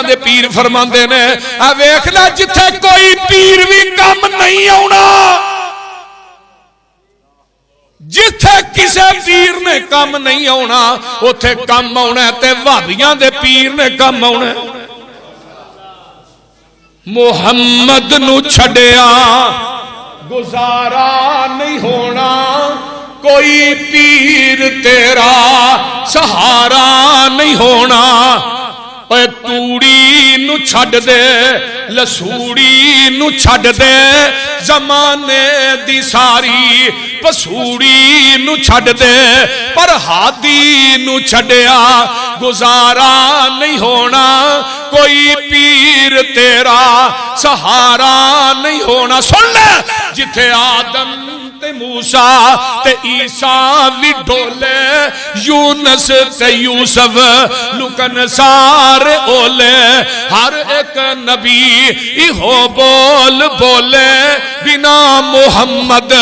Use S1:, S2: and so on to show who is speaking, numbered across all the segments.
S1: دے پیر فرماندے نے اے ویکھ لے جتھے کوئی پیر بھی کم نہیں آنا، جتھے کسے پیر نے کم نہیں آنا اوتھے کم آنا ہے تے وہابیاں دے پیر نے کم آنا ہے۔ محمد نو چھڈیا گزارا نہیں ہونا، کوئی پیر تیرا سہارا نہیں ہونا۔ اے توڑی نو چھڈ دے لسوڑی نو چھڈ دے، زمانے دی ساری پسوڑی نو چھڈ دے، پر ہادی نو چھڈیا گزارا نہیں ہونا، کوئی پیر تیرا سہارا نہیں ہونا۔ سن لے جتھے آدم تے موسیٰ تے عیسیٰ بھی ڈولے، یونس تے یوسف لکن سارے اولے، ہر ایک نبی ایہو بول بولے، بنا محمد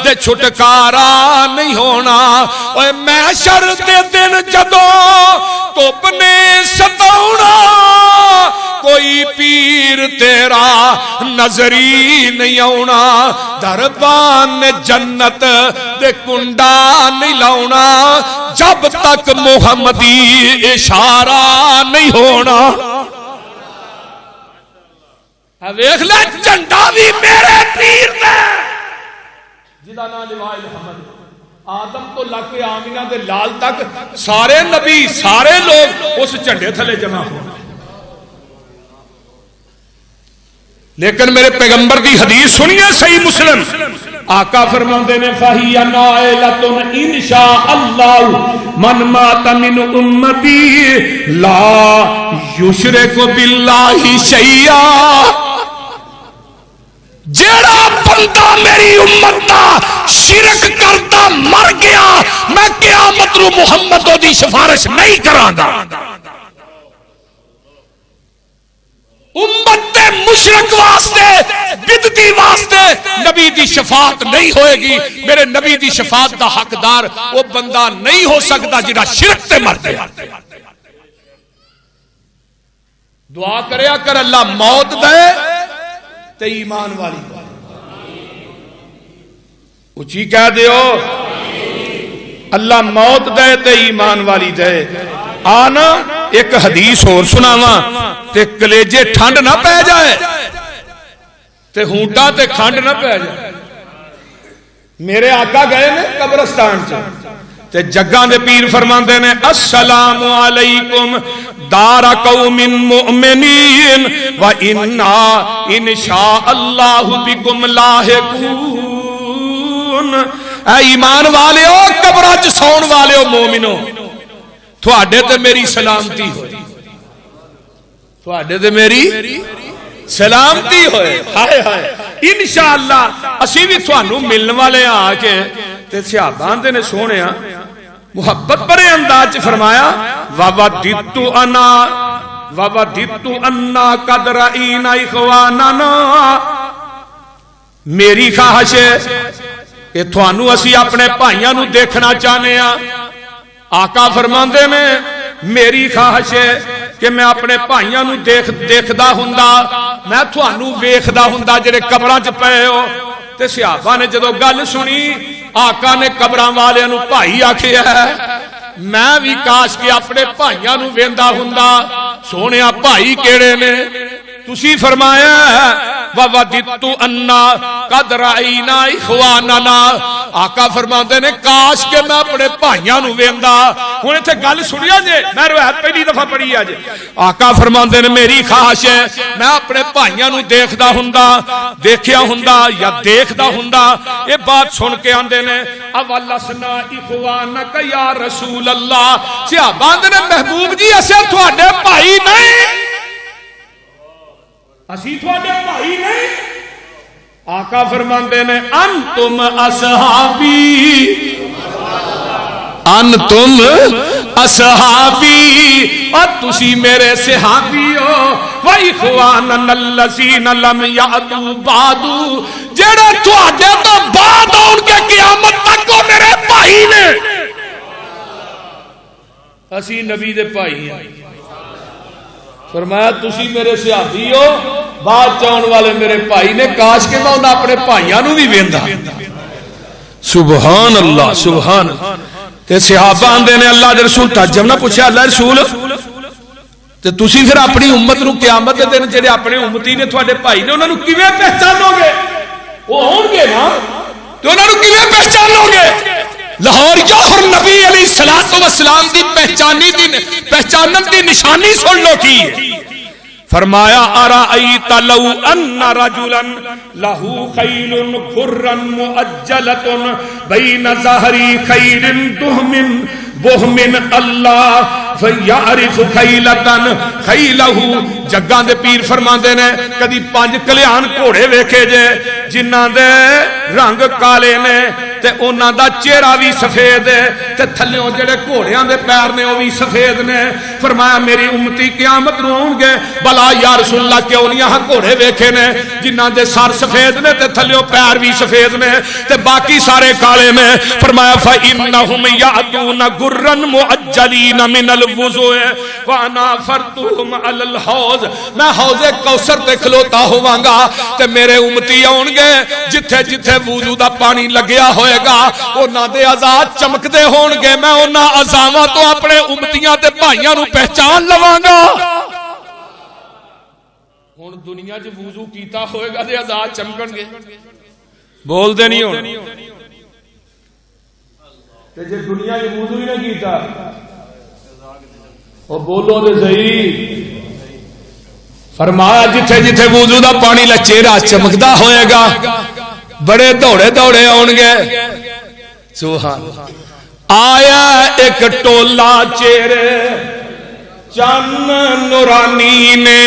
S1: دے چھٹکارا نہیں ہونا۔ اوے محشر دے دن جدو توپ نے ستاؤنا، کوئی پیر تیرا نظری نہیں آنا، دربان جنت دے کنڈا نہیں لاؤنا، جب تک محمدی اشارہ نہیں ہونا۔ ویکھ لے جھنڈا بھی میرے پیر نے، جدا نام لوائے محمد، آدم تو لگ کے آمینہ دے لال تک سارے نبی سارے لوگ اس جھنڈے تھلے جمع ہو۔ لیکن میرے پیغمبر دی حدیث سنیے صحیح مسلم، آقا فرماندے نے فَهِيَ نَائِلَةٌ إِنْ شَاءَ اللَّهُ مَنْ مَاتَ مِنْ أُمَّتِي لَا يُشْرِكُ بِاللَّهِ شَيْئًا۔ جیڑا بندہ میری امت دا شرک کرتا مر گیا، میں قیامت نو محمد دی سفارش نہیں کراں گا۔ امت دے مشرک واسطے بدعتی واسطے نبی دی شفاعت نہیں ہوئے گی۔ میرے نبی دی شفاعت دا حقدار وہ بندہ نہیں ہو سکتا جڑا شرک تے مر گیا۔ دعا کریا کر اللہ موت دے تے ایمان والی، اچھی کہہ دیو اللہ موت دے تے ایمان والی دے۔ آنا ایک حدیث اور سناواں تے کلیجے ٹھنڈ نہ پہ جائے تے ہونٹا تے کھنڈ نہ پہ جائے۔ میرے آقا گئے نے قبرستان سے تے جگاں دے پیر فرماندے نے السلام علیکم دار قوم مؤمنین وَإِنَّا إِنْ شَاءَ اللَّهُ بِكُمْ لَاحِقُونَ۔ اے ایمان والے ہو، قبرہ چ سون والے ہو، مومنو، تھوڑے تے میری سلامتی ہوئے، تھوڑے تے میری سلامتی ہوئے۔ ہائے ہائے انشاءاللہ اسی بھی تھوانو ملن والے آ کے تے صحابان دے نے سونے محبت بڑے انداز فرمایا وَوَدِّتُ أَنَّا قَدْ رَأَيْنَا إِخْوَانَنَا۔ میری خواہش ہے کہ تھوانو اسی اپنے بھائیاں نو دیکھنا چاہنے ہیں۔ آقا فرماندے نے میری خواہش ہے کہ میں اپنے بھائیاں نو دیکھدا ہوندا، میں تھوانو ویکھدا ہوندا جڑے قبراں چ پئے ہو۔ تے صحابہ نے جدو گل سنی آقا نے قبراں والے نو بھائی آکھیا ہے، میں بھی کاش کے اپنے بھائیاں نو ویندا ہوندا۔ سونیا بھائی کیڑے نے؟ تسی فرمایا وَوَدِّتُ أَنَّا قَدْ رَأَيْنَا إِخْوَانَنَا۔ آقا فرماندے نے کاش کہ میں اپنے بھائیاں نو ویندا۔ ہن ایتھے گل سنیا جے، میں روایت پہلی دفعہ پڑھی ہے جے۔ آقا فرماندے نے میری خواہش ہے میں اپنے بھائیاں نو دیکھدا ہوندا، دیکھیا ہوندا یا دیکھدا ہوندا۔ یہ بات سن کے آندے نے اَوَلَسْنَا إِخْوَانَكَ يَا رسول اللہ۔ صحابہ نے محبوب جی اسے تھوڑے بھائی نہیں، اسی تھوڑے بھائی نہیں۔ آقا فرماندے نے انتم اصحابی، انتم اصحابی، اور تسی میرے صحابی ہو۔ وَإِخْوَانَنَا الَّذِينَ لَمْ يَعْدُوا بَعْدُ، جڑے تھوڑے تو بعد ان کے قیامت تک وہ میرے بھائی نے۔ اسی نبی دے بھائی ہیں، فرمایا تسی میرے صحابی ہو، بعد چاؤن والے میرے بھائی نے، کاش کہ میں انہاں اپنے بھائیاں نو بھی ویندا۔ سبحان اللہ سبحان اللہ۔ تے صحابہ آندے نے اللہ دے رسول تعجب نہ پوچھا اللہ رسول تے تسی پھر اپنی امت نو قیامت دے دن جڑے اپنے امتی نے تواڈے بھائی نے انہاں نو کیویں پہچانو گے؟ وہ ہون گے نا تے انہاں نو کیویں پہچانو گے؟ لاہور جوہر نبی علیہ الصلوۃ والسلام دی پہچانن دی نشانی سن لو کی ہے۔ فرمایا ارائیت لو ان رجلا لہو خیل خرا مؤجلۃ بین ظہری خیل دہم بہمن اللہ فیعرف خیلتن خیلہو۔ جگاں دے پیر فرماندے نے کدی 5 کلیان گھوڑے ویکھے جے جنہاں دے رنگ کالے نے تے انہاں دا چہرہ بھی سفید ہے تے تھلیوں جڑے گھوڑیاں دے پیر نے وہ بھی سفید نے۔ فرمایا میری امتی قیامت نو ہون گے بلا یا رسول اللہ کیوں نہیں ہاں گھوڑے ویکھے نے جنہاں دے سر سفید نے تے تھلیوں پیر بھی سفید نے تے باقی سارے کالے نے۔ فرمایا فإنہم یأتون غرا معجلین من الوضوء وانا فرتهم علی الحوض۔ میں حوض کوثر تے کھلوتا ہوواں گا تے میرے امتی آن گے جتھے جتھے وضو دا پانی لگیا ہوئے گا انہاں دے اعضاء چمکدے ہون گے، میں انہاں اعضاءاں تو اپنے امتیاں تے بھائیاں نو پہچان لواں گا۔ ہن دنیا وچ وضو کیتا ہوئے گا تے اعضاء چمکن گے، بول دے نہیں ہون تے جے دنیا وچ وضو ہی نہ کیتا او بولو تے صحیح۔ فرمایا جتھے جتھے وضو دا پانی لا چہرہ چمکدا ہوئے گا بڑے دوڑے دوڑے آن گے۔ سبحان آیا ایک ٹولا چہرے چن نورانی نے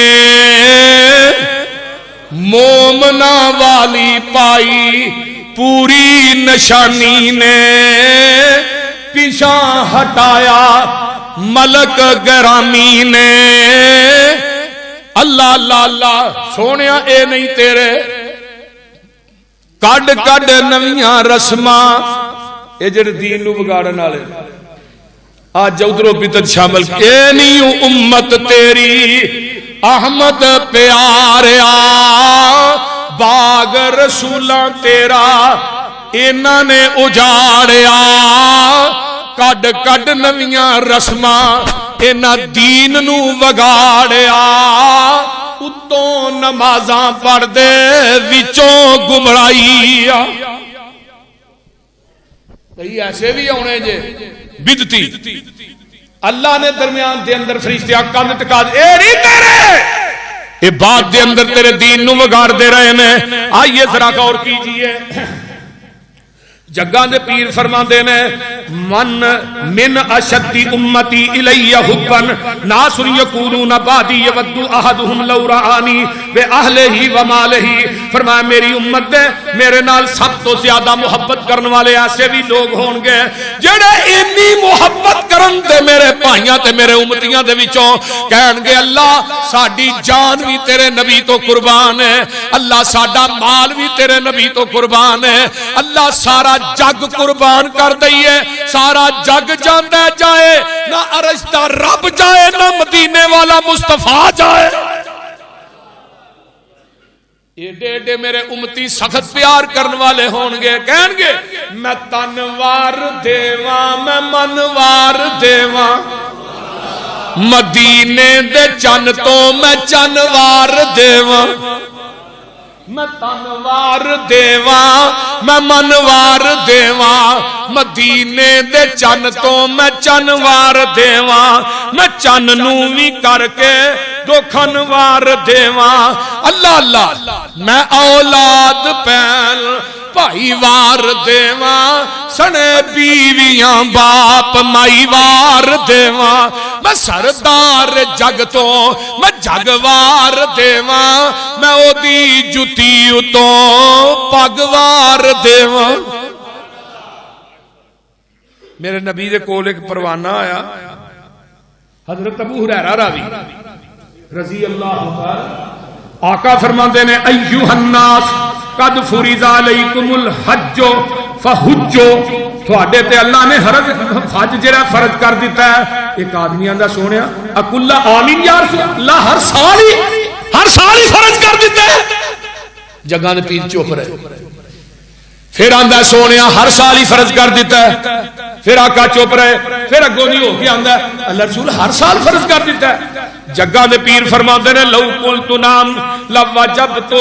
S1: مومنا والی پائی پوری نشانی نے پیچھا ہٹایا ملک گرامی نے۔ اللہ اللہ اللہ سونیا اے نہیں تیرے کڈ کڈ نویاں رسماں اے جڑے دین نو بگاڑن والے آج ادھروں بدعت شامل اے نہیں امت تیری احمد پیاریا باغ رسولاں تیرا انہاں نے اجاڑیا کڈ کڈ نویاں رسماں انہاں دین نو وگاڑیا اتوں نمازاں پڑھ دے وچوں گمرائی۔ کئی ایسے بھی ہونے جے بدتی اللہ نے درمیان دے اندر فرشتے کان ٹکا دے اے نہیں تیرے اے بات دے اندر تیرے دین نو وگاڑ دے رہے نے۔ آئیے ذرا غور کیجئے جگاں دے پیر فرما دے نے من اشد امتی الی حبا ناس یکونون بعدی یود احدهم لو رآنی باہلہ ومالہ۔ فرمایا میری امت دے میرے نال سب تو زیادہ محبت کرن والے ایسے بھی لوگ ہون گے جڑے اتنی محبت کرن دے میرے بھائیاں تے میرے امتیاں دے وچوں کہن گے اللہ ساڈی جان بھی تیرے نبی تو قربان ہے، اللہ ساڈا مال بھی تیرے نبی تو قربان ہے، اللہ سارا جگ قربان کر دئیے، سارا جگ جاندہ جائے نہ عرش دا رب جائے نہ مدینے والا مصطفیٰ جائے۔ ایڈے ایڈے میرے امتی سخت پیار کرن والے ہون گے کہن گے میں تنوار دیواں میں منوار دیواں مدینے دے چن تو میں چنوار دیواں میں تنوار دیواں میں منوار دیواں مدینے دے چن تو میں چنوار دیواں میں چن نو بھی کر کے دکھنوار دیواں۔ اللہ اللہ میں اولاد پہل بھائی وار دیواں سنے بیویاں باپ مائی وار دیواں میں سردار جگ تو میں جگوار دیواں میں او دی جتی اتوں پگوار دیواں۔ میرے نبی دے کول ایک پروانہ آیا حضرت ابو ہریرہ راوی رضی اللہ عنہ آقا فرماندے نے ایھا الناس قد فرض علیکم الحج فحجو تھوڑے تے اللہ نے حج جڑا فرض کر دیتا ہے. ایک آدمی آندا سونیا اکلا آمین یا رسول اللہ ہر سال ہی فرض کر دیتا ہے. جگہ دے پیر چپ رہے. پھر آندا سونیا ہر سال ہی فرض کر دیتا ہے. پھر آقا چپ رہے. پھر اگوں نہیں ہو کے آندا اللہ رسول ہر سال فرض کر دیتا ہے. جگہ دے پیر فرماندے نے لو قلت نام لوجبت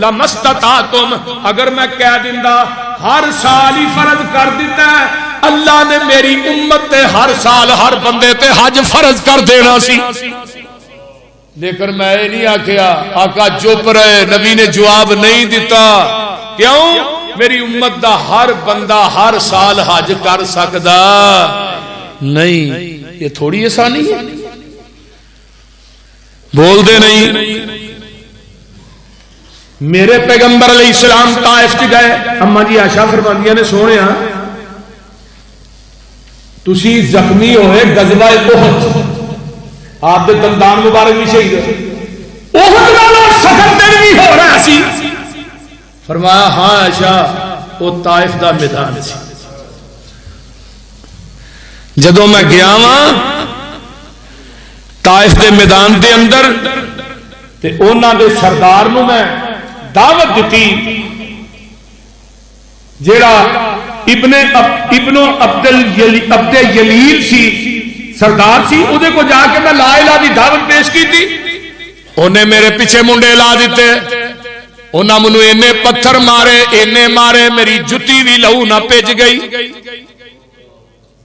S1: لمستطعتم اگر میں کہہ دیندا ہر سال ہی فرض کر دیتا ہے اللہ نے میری امت تے ہر سال ہر بندے تے حج فرض کر دینا سی. لیکن میں یہ نہیں آکھیا. آقا چپ رہے. نبی نے جواب نہیں دیتا. کیوں؟ میری امت دا ہر بندہ ہر سال حج کر سکدا نہیں. یہ تھوڑی آسانی ہے. بول دے نہیں. میرے پیغمبر علیہ السلام طائف چ گئے. اما جی عائشہ فرماندیاں نے سونیا تسی زخمی ہوئے غزوہ احد آپ دے دندان مبارک بھی شہید ہوئے احد نالوں سخت دن بھی ہو رہا سی. فرمایا ہاں عائشہ وہ طائف دا میدان سی. جدوں میں گیا ہاں طائف دے میدان دے اندر تے انہاں دے سردار نو میں دعوت دیتی جیڑا ابن عبد یلیل سی سردار سی او دے کو جا کے میں لا الہ دی دعوت پیش کی تھی. انہیں میرے پیچھے منڈے لا دیتے. انہاں منو اینے پتھر مارے میری جتی بھی لہو نہ پیج گئی.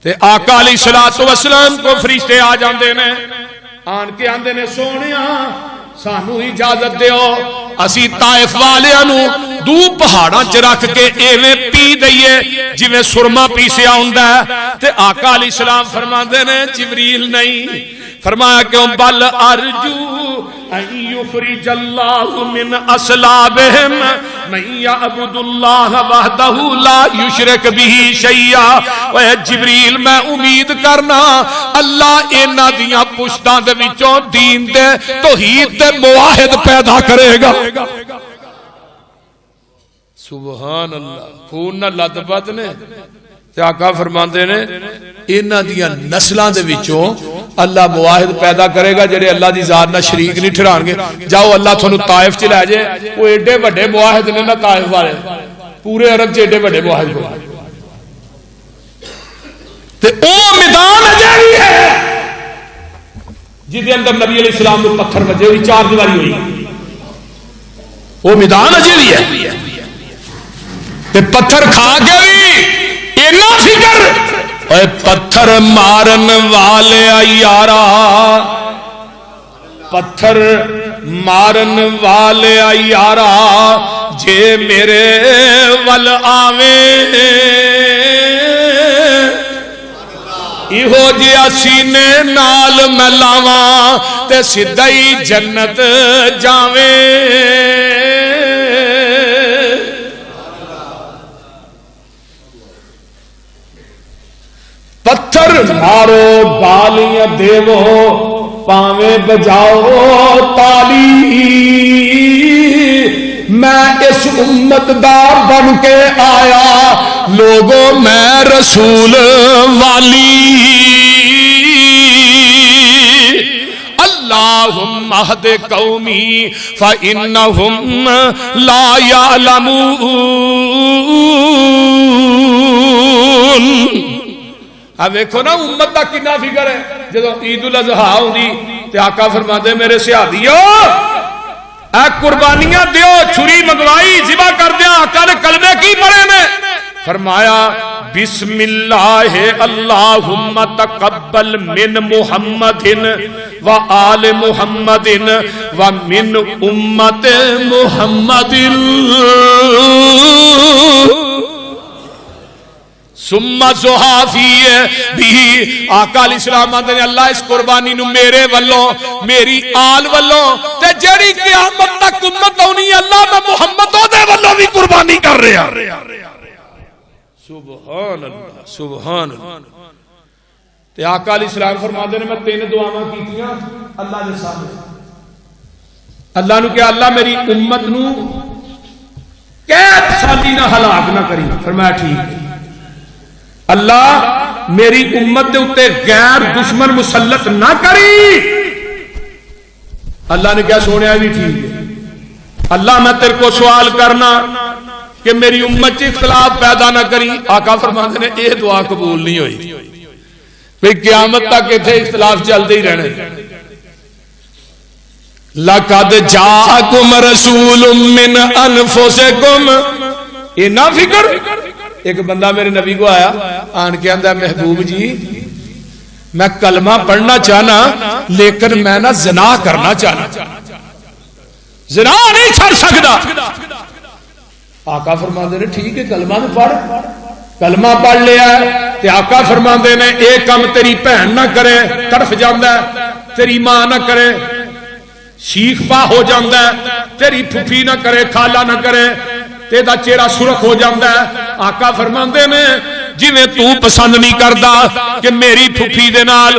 S1: تے آقا علیہ الصلوۃ والسلام کو فرشتے آ جاندے نے آن کے آندے نے سونیا سانو اجازت دیو اسی طائف والیاں نو دو پہاڑاں چ رکھ کے ایویں پی دئیے جویں سرما پیسیا ہوندا ہے. تے آقا علیہ السلام فرماندے نے جبریل نہیں. فرمایا کیوں بل ارجو ان یخرج اللہ من اصلابہم من یعبد اللہ وحدہ لا یشرک بہ شیئا. اے جبریل میں امید کرنا اللہ انہاں دیاں پشتاں دے وچوں دین دے توحید دے موحد پیدا کرے گا. سبحان اللہ. خون نہ لت پت نے تے آقا فرماندے نے انہاں دیاں نسلاں دے وچوں اللہ مواحد پیدا کرے گا جڑے اللہ دی ذات نہ شریک نہیں ٹھہران گے. جاؤ اللہ تھانو طائف چ لے جائے. وہ ایڈے وڈے مواحد نے نا طائف والے پورے عرب چ ایڈے وڈے مواحد کو تے او میدان اجے بھی ہے جس دے اندر نبی علیہ السلام کو پتھر بجے ہوئی 4 دیواری ہوئی. وہ میدان اجے بھی ہے تے پتھر کھا کے بھی اینا فکر اے پتھر مارن والے یارا پتھر مارن والے یارا جے میرے ول آویں ایہو جیا سینے نال میں لاواں تے سدھائی جنت جاویں. پتھر مارو گالیاں دیو پاویں بجاؤ تالی میں اس امت دا بن کے آیا لوگوں میں رسول والی. اللہم اہد قومی فإنہم لا یعلمون. اب دیکھو نا امت دا کتنا فکر ہے. جدو عید الاضحیٰ ہوندی تے آقا فرماندے میرے صحابیو اے قربانیاں دیو. چھری منگوائی ذبح کر دیا. آقا نے کلمے کی پڑھے نے فرمایا بسم اللہ اللہم تقبل من محمد و آل محمد و من امت محمد ثم زحافی بھی. آقا علیہ السلام آتے ہیں اللہ اس قربانی نو میرے والوں میری آل والوں تے جڑی قیامت تک امت ہونی اللہ میں محمد دے والوں بھی قربانی کر رہا. سبحان اللہ سبحان اللہ. تے آقا علیہ السلام فرماتے ہیں میں 3 دعاواں کیتیاں اللہ دے سامنے. اللہ نو کہ اللہ میری امت نو قید سالی نہ ہلاک نہ کری. فرمایا ٹھیک ہے. اللہ میری امت دے اتے غیر دشمن مسلط نہ کری. اللہ نے کیا سونے بھی ٹھیک ہے. اللہ میں تیرے کو سوال کرنا کہ میری امت سے اختلاف پیدا نہ کری. آقا فرماتے ہیں یہ دعا قبول نہیں ہوئی. پھر قیامت تک اتنے اختلاف چلتے ہی رہنے. لَقَدْ جَاءَكُمْ رَسُولٌ مِّنْ أَنفُسِكُمْ. یہ نہ فکر. ایک بندہ میرے نبی کو آیا آن کے اندر محبوب جی میں کلمہ پڑھنا چاہنا لیکن میں نہ زنا کرنا چاہنا. زنا نہیں چھڑ سکتا. آقا فرماندے نے ٹھیک ہے کلمہ تو پڑھ. کلمہ پڑھ لیا تے آقا فرماندے نے ایک کم تیری بہن نہ کرے تڑف جاندا ہے, تیری ماں نہ کرے شیخ پا ہو جاندا ہے, تیری پھپھی نہ کرے خالہ نہ کرے تیرا چہرہ سرخ ہو جاندا ہے. آقا فرماندے نے جویں تو پسند نہیں کردا کہ میری پھپھی دے نال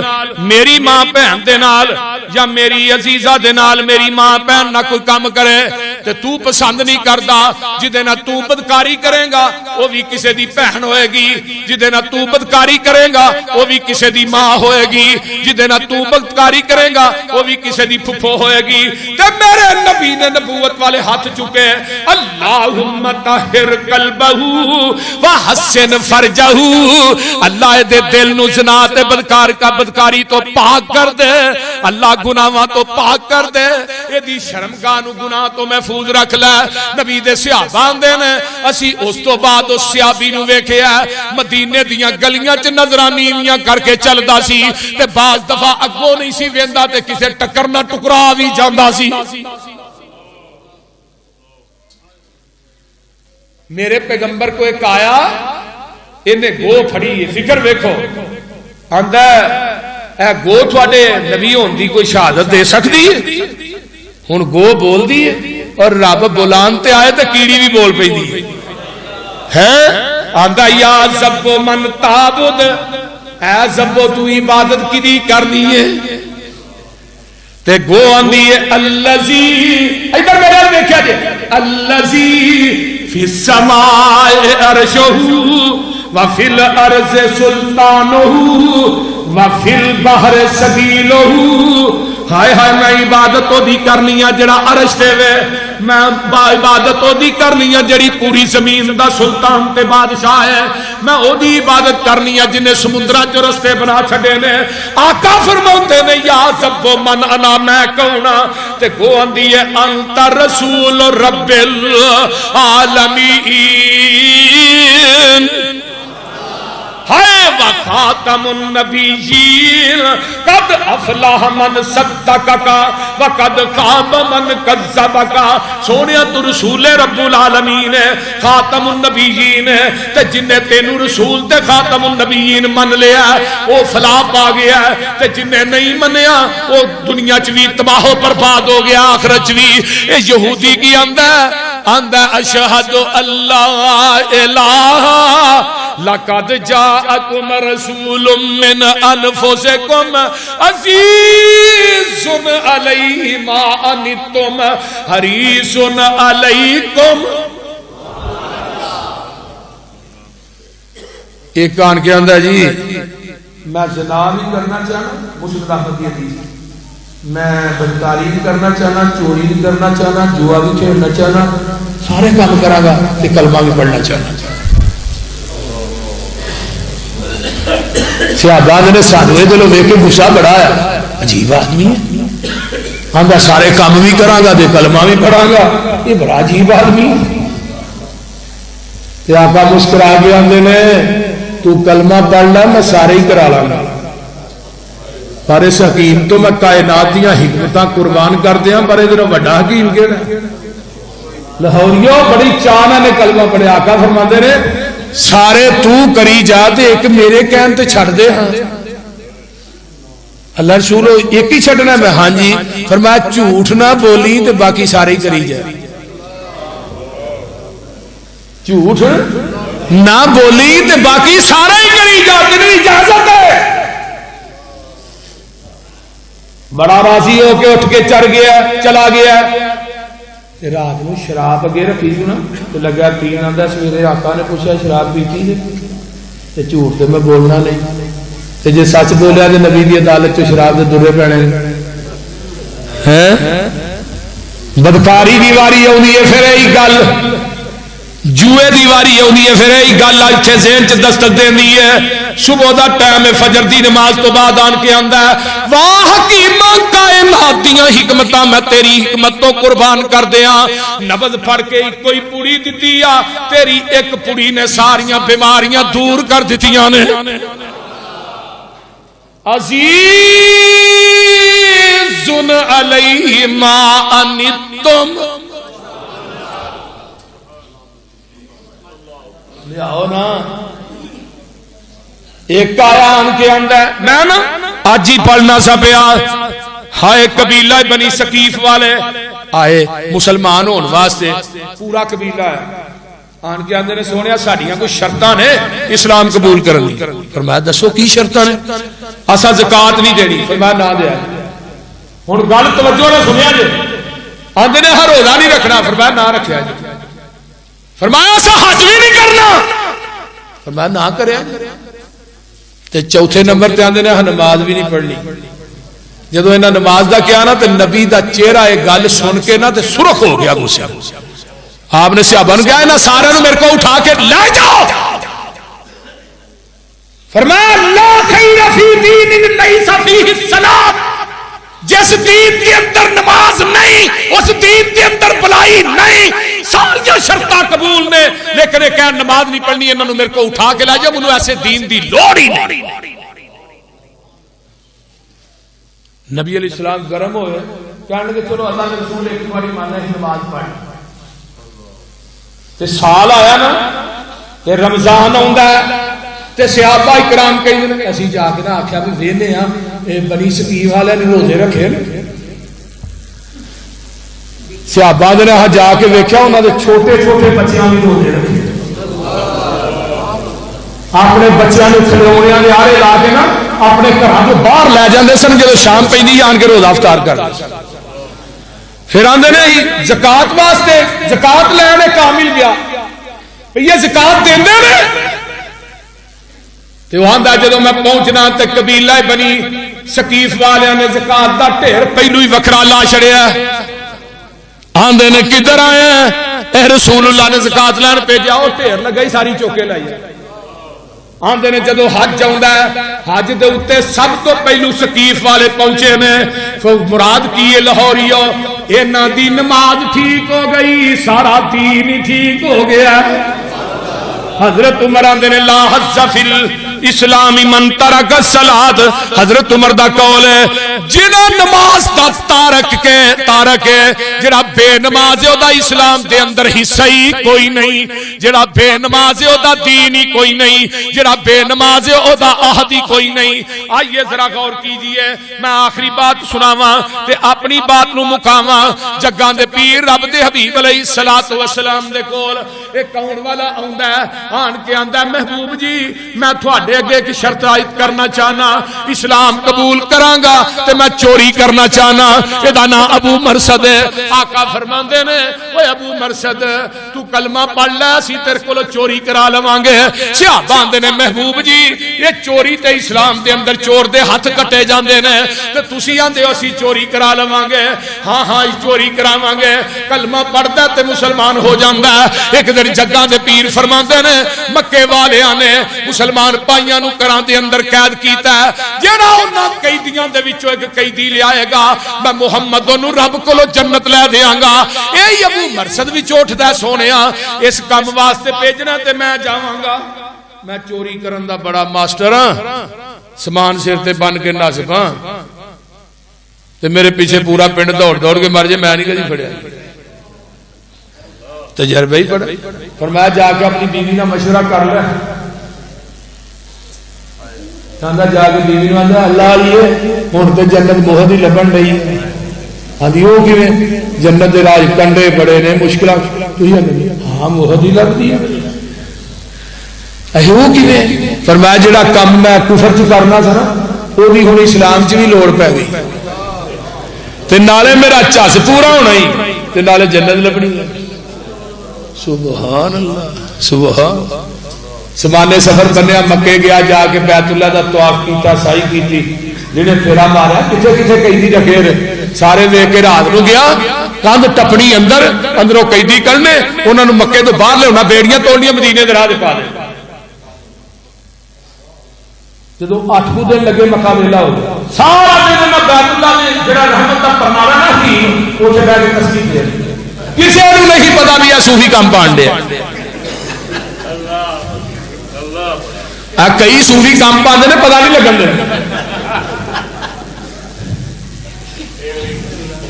S1: میری ماں بہن دے نال یا میری عزیزہ دے نال میری ماں بہن نہ کوئی کام کرے تے تو پسند نہیں کردا جدے نہ تو بدکاری کرے گا وہ بھی کسے دی بہن ہوئے گی, جدے نہ تو بدکاری کرے گا وہ بھی کسے دی ماں ہوئے گی, جدے نہ تو بدکاری کرے گا وہ بھی کسے دی پھپھو ہوئے گی. تے میرے نبی نے نبوت والے ہاتھ چکے اللہم طہر قلبہ وحسن فرجہ. اللہ دے دل نو زنا تے بدکاری تو پاک کر دے. اللہ گناہاں تو پاک کر دے. اے دی شرمگاہ نو گناہ تو محفوظ رکھ لے. نبی دے صحابہ آندے نے اسی اس تو بعد اس صحابی نو ویکھیا مدینے دیاں گلیاں چ نظرانیاں کر کے چلدا سی تے بعض دفعہ اگوں نہیں سی ویندا تے کسے ٹکر نہ ٹکرا وی جاندا سی. میرے پیغمبر کو ایک آیا انہیں گو پھڑی فکر ویکھو آندا اے گو تھوڑے نبی ہون دی کوئی شہادت دے سکتی ہے. ہن گو بول دی ہے اور رب بولان تے آئے تے کیڑی بھی بول پئی دی ہے. آندا یا زبو من تعبد, اے زبو تو عبادت کدی کرنی ہے تے گو آندی ہے الذی ادھر میرے دیکھیا جی الذی فی السماء عرشہ وفی الارض سلطانہ وفی البحر سبیلہ. ہائے ہائے میں عبادت دی کرنی ہے جڑا عرش تے وے, میں عبادت دی کرنی ہے جڑی پوری زمین دا سلطان تے بادشاہ ہے, میں او دی عبادت کرنی ہے جنہیں سمندراں چ رستے بنا چھڈے نے. آقا فرماتے نے یا سب من انا میں کہنا تے گو آندی ہے انت رسول رب العالمین. ہائے وخاتم النبیین قد افلح من صدقک وقد خاب من کذبک. سونیا تو رسول رب العالمین ہے, خاتم النبیین ہے, تے جن نے تینوں رسول تے خاتم النبیین من لیا وہ فلاح پا گیا ہے, تے جن نے نہیں منیا وہ دنیا چ بھی تباہ و برباد ہو گیا آخرت چ بھی. اے یہودی کی آندا اشہد اللہ الہ لقد جاءکم رسول من انفسکم عزیز علیہ ما عنتم حریص علیکم. ایک کان کے اندر جی میں زنا نہیں کرنا چاہنا, مسلم احمد کی حدیث, میں بدکاری نہیں کرنا چاہنا, چوری نہیں کرنا چاہنا, جوا بھی کھیلنا چاہنا, سارے کام کرا گا تے کلمہ بھی پڑھنا چاہنا. صحابہ نے سانوے دلوں دیکھ کے غصہ بڑا ہے, عجیب آدمی ہے, آندا سارے کام بھی کراں گا تے کلمہ بھی پڑھاں گا, یہ بڑا عجیب آدمی ہے. تے آقا مسکرا کے آندے نے تو کلمہ پڑھ لے میں سارے ہی کرا لاں گا, پر اس حکیم تو میں کائنات دیاں حکمتاں قربان کر دیاں, پر ادھر وڈا حکیم کیڑا لاہوریو بڑی چاہ نے کلمہ پڑھیا. آقا فرماندے نے سارے تو کری جا تے ایک میرے کہن تے چھڑ دے. ہاں اللہ رسول ایک ہی چھڑنا ہے. ہاں جی. فرمایا جھوٹ نہ بولی تے باقی سارے ہی کری جا, جھوٹ نہ بولی تے باقی سارے ہی کری جا, تینوں اجازت ہے. بڑا راضی ہو کے اٹھ کے چڑھ گیا, چلا گیا. رات کو شراب اگے رکھی سی نا تو لگا پین آتا سویرے آقا نے پوچھا شراب پیتی جی جھوٹ تو میں بولنا نہیں تے جے سچ بولیا تو نبی دی عدالت چ شراب دے درے پینے ہیں بدکاری دی واری آئی ہے پھر یہی گل جوئے دی واری آئی ہے پھر یہی گل اتنے ذہن چ دستک دینی ہے صبح دا ٹائم ہے فجر دی نماز تو بعد آن کے آندا ہے واہ حکیم کائنات دیاں حکمتاں میں تیری حکمت تو قربان کر دیاں نبض پڑھ کے کوئی پوڑی دتی آ تیری ایک پوڑی نے ساریاں بیماریاں دور کر دتیاں نے عزیز علیہ ما انتم لے آؤ نا ایک آیا ان کے اندر میں نا آج ہی پڑھنا سا پیا ہائے قبیلہ بنی ثقیف والے آئے مسلمان ہون واسطے پورا قبیلہ ہے آن کے اندر نے سونیا ساڑیاں کوئی شرطاں نے اسلام قبول کرنی فرمایا دسو کی شرطاں نے اسا زکات نہیں دینی فرمایا نہ دیا ہن گل توجہ نہ سنیا جی آندے نے ہر روزہ نہیں رکھنا فرمایا نہ رکھیا جی فرمایا اسا حج بھی نہیں کرنا فرمایا نہ کریا تے چوتھے نمبر تے آندے نے نماز بھی نہیں پڑھنی جدو انہاں نماز دا کیا نا تے نبی دا چہرہ ایک گل سن کے نا تے سرخ ہو گیا غصے آپ نے صحابہ نے کہا نا سارے میرے کو اٹھا کے لے جاؤ فرمایا لا خیر فی دین لیس فیہ الصلاۃ جس دین کے اندر نماز نہیں اس دین کے اندر بلائی نہیں ساری شرطاں قبول نے لیکن یہ کہ نماز نہیں پڑھنی انہوں نے میرے کو اٹھا کے لے جاؤ انہوں ایسے دین دی لوڑ ہی نہیں نبی علیہ السلام گرم ہوئے کہنے کہ چلو اللہ کے رسول ایک باری مانا ہے نماز پڑھ تے سال آیا نا تے رمضان آندا ہے تے صحابہ اکرام کہیں اسی جا کے نا آکھیا بھی ویلے ہاں اے بنی ثقیف والے نے روزے رکھے صحابہ نے جا کے ویکھیا انہاں دے چھوٹے چھوٹے بچیاں بھی روزے رکھے اپنے بچیاں نوں کھلونیاں دے آرے لا کے نا اپنے گھراں تو باہر لے جاندے سن جدوں شام پیندی آن کے روزہ افطار کردے پھر آندے نے زکات واسطے زکات لینے کامل گیا یہ زکات دیندے نے تو آندا جدوں میں پہنچنا تے قبیلہ بنی ثقیف والے نے زکات دا ڈھیر پہلو ہی وکھرا لا چھڑیا آندے نے کدھر آئے اے رسول اللہ نے زکات لین بھیجا او ڈھیر لگائی ساری چوکے لائی آندے نے جدو حج آندا ہے حج دے اوتے سب تو پہلو ثقیف والے پہنچے نے مراد کی لاہوریو انہاں دی نماز ٹھیک ہو گئی سارا دین ہی ٹھیک ہو گیا حضرت عمر آندے نے لا حظ فی الاسلام من ترک الصلاۃ حضرت عمر دا قول ہے جنہ نماز دا تارک ہے جڑا بے نماز ہے او دا اسلام دے اندر حصہ ہی کوئی نہیں جڑا بے نماز ہے او دا دین ہی کوئی نہیں جڑا بے نماز ہے او دا عہد ہی کوئی نہیں آئیے ذرا غور کیجئے میں آخری بات سناواں تے اپنی بات نو مکاواں جگاں دے پیر رب دے حبیب علیہ الصلوۃ والسلام دے کول ایک کون والا آندا ہے آن کے آندا محبوب جی میں تھوڑے اگے ایک شرط عائد کرنا چاہنا اسلام قبول کرانگا تے میں چوری کرنا چاہنا ادا نا ابو مرصد آقا فرماندے نے اوے ابو مرصد تو کلمہ پڑھ لے اسی تیرے کولوں چوری کرا لواਂਗੇ صحابہ آندے نے محبوب جی یہ چوری تے اسلام دے اندر چور دے ہاتھ کٹے جاندے نے تے تسی آندے ہو اسی چوری کرا لواਂਗੇ ہاں ہاں چوری کراواਂਗੇ کلمہ پڑھدا تے مسلمان ہو جاندا ایک دن جگاں دے پیر فرماندے نے مکے والیاں نے مسلمان پائیاں نو کراں دے اندر قید کیتا ہے جڑا انہاں قیدیاں دے وچوں ایک قیدی لے آئے گا میں محمد نو رب کولو جنت لے دیاں گا اے ابو مرصد وچ اٹھدا سونیا اس کام واسطے بھیجنا تے میں جاواں گا میں چوری کرن دا بڑا ماسٹر ہاں سامان سر تے بن کے نصب ہاں تے میرے پیچھے پورا پنڈ دوڑ دوڑ کے مر جائے میں نہیں کدی پھڑیا تجربہ ہی پڑا فرمایا جا کے اپنی بیوی نہ مشورہ کر لے کہندا جا کے بیوی نو آندا اللہ علیے ہن تے جنت بہت ہی لبن رہی آندی او کیویں جنت دے راج کنڈے بڑے نے مشکلاں تسی آندے ہاں بہت ہی لگدی ہے اے او کیویں فرمایا جڑا کم میں کفر چ کرنا تھا نا او بھی ہن اسلام چ بھی لوڑ پے گئی تے نالے میرا چس پورا ہونا ہی تے نالے جنت لبنی. سبحان اللہ سبحان. سمانے سفر بنیا مکے گیا جا کے بیت اللہ دا طواف کیتا سائی کیتی جنہیں پھیرا مارا کتنے کتنے قیدی رکھے رہے سارے دیکھ کے رات نو گیا کندھ ٹپنی اندروں قیدی کرنے انہوں نے مکے تو باہر لیا بیڑیاں توڑنیاں مدینے دے راہ دے پا دے. جدو 8 دن لگے مکہ ویلا ہو گیا سارا دن بیت اللہ نے جڑا رحمت کا پرنارا نہ کی وہ جگہ کے تصدیق دے کسی کو نہیں پتا بھی یہ صوفی کام پانڈے کئی صوفی کام پاندے نے پتا نہیں لگن دے.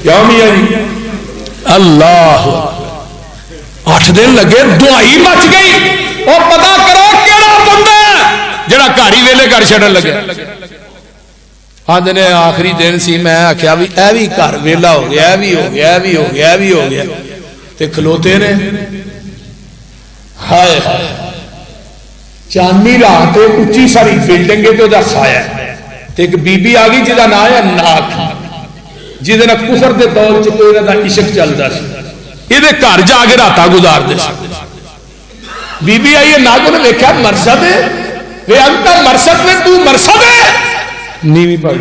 S1: کیوں میاں جی اللہ 8 دن لگے دعائی مچ گئی اور پتا کرو کیڑا بندہ جڑا گھر ہی ویلے کر چھڑن لگے. آدھے نے آخری دن سی میں آخیا بھی اے بھی گھر ویلا ہو گیا اے بھی ہو گیا اے بھی ہو گیا اے بھی ہو گیا تے کھلوتے نے ہائے ہائے چاندنی رات اچھی ساری بلڈنگ ہے تو سایہ تے ایک بی بی آ گئی جہاں نام ہے ناک جہد کفر کے دور چکے کا عشق چلتا سی یہ گھر جا کے رات گزارتے بی بی آئی ناگ نے دیکھا مرسد ہے وہ انت مرسد میں تو مرسد ہے نیوی پائی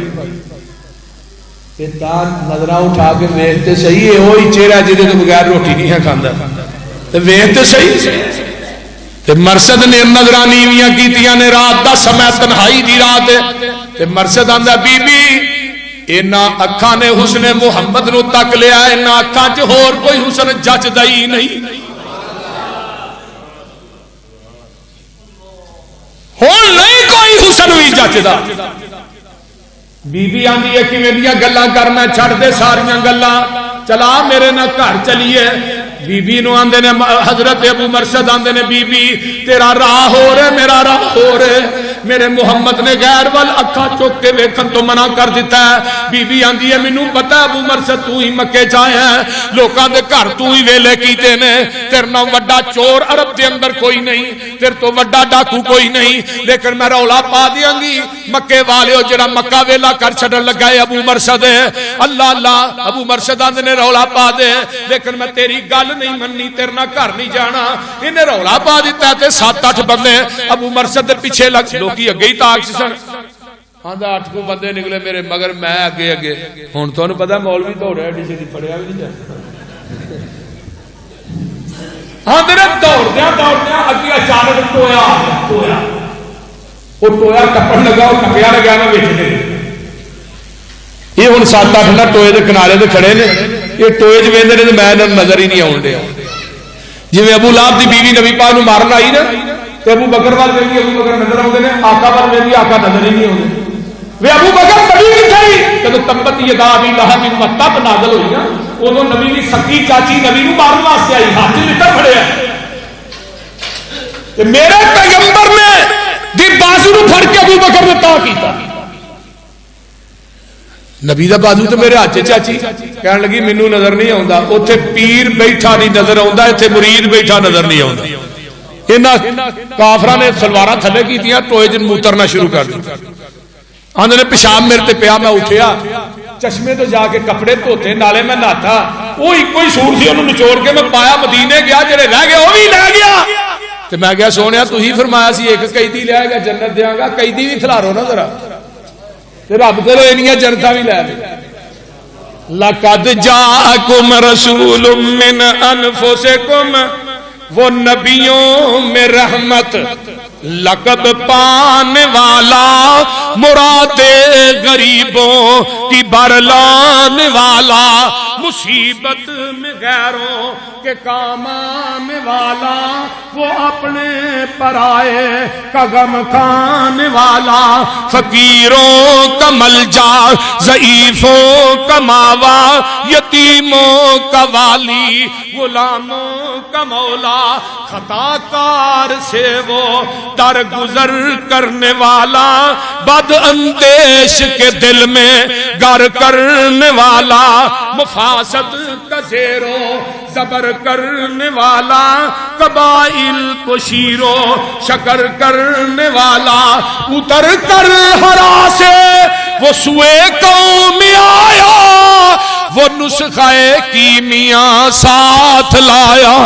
S1: نظر اٹھا کے ویختے صحیح ہے وہی چہرہ جہد تو بغیر روٹی نہیں ہے کھانا ویختے صحیح مرسد نے نظر نیویاں کیتیاں نے رات دا سمے تنہائی دی رات ہے مرسد آندا بی بی اینا اکھاں نے حسن محمد نو تک لیا اینا اکھاں چ ہور کوئی حسن جچدا ہی نہیں ہن نہیں کوئی حسن بھی جچدا. بی بی آندی ہے کہ میریاں گلاں کر میں چھڑ دے ساریاں گلاں چلا میرے نہ گھر چلیے. بی بی نو آندے نے حضرت ابو مرشد آندے نے بی بی تیرا راہ ہو رہے میرا راہ ہو رہے میرے محمد نے غیر وال اکھا چوک کے ویکھن تو منع کر دیتا ہے. بی بی آندی ہے مینوں پتہ ابو مرشد تو ہی مکے جایا ہے لوکاں دے گھر تو ہی ویلے کیتے نے تیرے نال وڈا چور عرب دے اندر کوئی نہیں تیرے تو وڈا ڈاکو کوئی نہیں لیکن میں رولا پا دیاں گی مکے والیو جڑا مکہ ویلا کر چھڈن لگا ہے ابو مرشد ہے اللہ اللہ. ابو مرشد آندے نے رولا پا دے لیکن میں تیری گل نہیں مننی تیرے نال گھر نہیں جانا. انہیں رولا پا دیتا تے 7-8 بندے ابو مرشد دے پیچھے لگ لوکی اگے ہی تاک سن آندا 8 کو بندے نکلے میرے مگر میں اگے اگے ہن تانوں پتہ مولوی دوڑیا ایڈی چھتی پڑیا بھی نہیں جاندا آندے نے دوڑدیاں اگے اچانک ٹویا وہ ٹویا ٹپن لگا وہ ٹپیا لگا نا وچ یہ ہن 7-8 نہ ٹوئے دے کنارے تے کھڑے نے یہ ٹوئے چ ویندے نے میں نظر ہی نہیں آن دیا. جی ابو لہب دی بیوی نبی پاک نو مارن آئی نا تو ابو بکر وال ویندی ابو بکر نظر آتے ہیں آقا وال ویندی آقا نظر ہی نہیں آتے. وے ابو بکر نبی کتھے جب تبت یدا ابی لہب تب نازل ہوئی نا ادو نبی دی سکی چاچی نبی نو مارن واسطے آئی ہاتھ لٹا پھڑیا میرے پیغمبر نے دی بازو نو پھڑ کے ابو بکر نے تا کیتا نبی دا بازو تو میرے ہاتھ چاچی کہنے لگی مینوں نظر نہیں آتا اتنے پیر بیٹھا نہیں نظر آتا اتنے مرید بیٹھا نظر نہیں آتا. انہاں کافراں نے سلواراں تھلے کیتیاں ٹوئے چ موترنا شروع کر دتا آندے نے پیشاب میرے تے پیا میں اٹھیا چشمے تو جا کے کپڑے دھوتے نالے میں نہاتا وہ ایک ہی سوٹ سی انہوں نچوڑ کے میں پایا مدینے گیا جڑے رہ گئے وہ بھی لے گیا تے میں گیا سونیا تو ہی فرمایا سی ایک قیدی لے گا جنت دیاں گا قیدی بھی کھلارو نا ذرا رب کرو اینیاں جنتا بھی لے لے. لقد جاءکم رسول من انفسکم وہ نبیوں میں رحمت لقب پانے والا مراد غریبوں کی برلانے والا مصیبت میں غیروں کے کام آنے والا وہ اپنے پرائے کا غم کھانے والا فقیروں کا ملجا ضعیفوں کا ماوا یتیموں کا والی غلاموں کا مولا خطا کار سے وہ درگزر کرنے والا بد اندیش کے دل میں گر کرنے والا مفاسد کا زیر و زبر کرنے والا قبائل کو شیر و شکر کرنے والا اتر کر ہرا سے وہ سوئے قوم آیا وہ نسخہ کیمیا ساتھ لایا